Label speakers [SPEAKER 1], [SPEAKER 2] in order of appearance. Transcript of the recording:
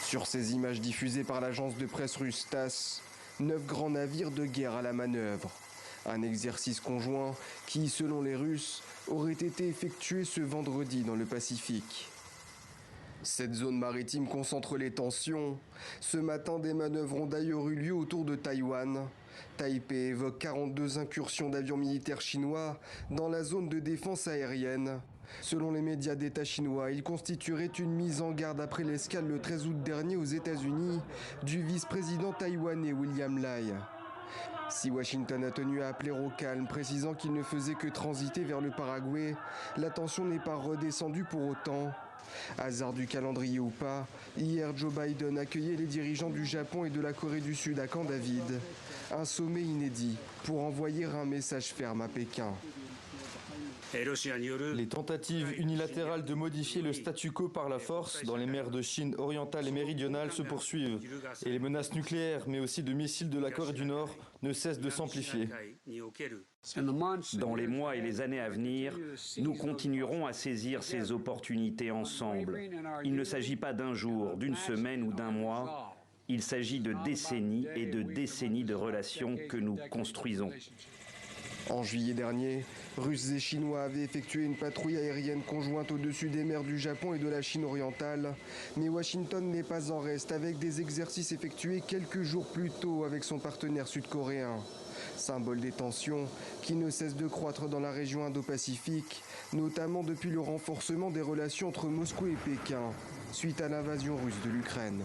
[SPEAKER 1] Sur ces images diffusées par l'agence de presse russe TASS, 9 grands navires de guerre à la manœuvre. Un exercice conjoint qui, selon les Russes, aurait été effectué ce vendredi dans le Pacifique. Cette zone maritime concentre les tensions. Ce matin, des manœuvres ont d'ailleurs eu lieu autour de Taïwan. Taipei évoque 42 incursions d'avions militaires chinois dans la zone de défense aérienne. Selon les médias d'État chinois, il constituerait une mise en garde après l'escale le 13 août dernier aux États-Unis du vice-président taïwanais William Lai. Si Washington a tenu à appeler au calme, précisant qu'il ne faisait que transiter vers le Paraguay, la tension n'est pas redescendue pour autant. Hasard du calendrier ou pas, hier Joe Biden accueillait les dirigeants du Japon et de la Corée du Sud à Camp David. Un sommet inédit pour envoyer un message ferme à Pékin.
[SPEAKER 2] Les tentatives unilatérales de modifier le statu quo par la force dans les mers de Chine orientale et méridionale se poursuivent et les menaces nucléaires mais aussi de missiles de la Corée du Nord ne cessent de s'amplifier.
[SPEAKER 3] Dans les mois et les années à venir, nous continuerons à saisir ces opportunités ensemble. Il ne s'agit pas d'un jour, d'une semaine ou d'un mois. Il s'agit de décennies et de décennies de relations que nous construisons.
[SPEAKER 1] En juillet dernier, Russes et Chinois avaient effectué une patrouille aérienne conjointe au-dessus des mers du Japon et de la Chine orientale. Mais Washington n'est pas en reste avec des exercices effectués quelques jours plus tôt avec son partenaire sud-coréen. Symbole des tensions qui ne cessent de croître dans la région Indo-Pacifique, notamment depuis le renforcement des relations entre Moscou et Pékin, suite à l'invasion russe de l'Ukraine.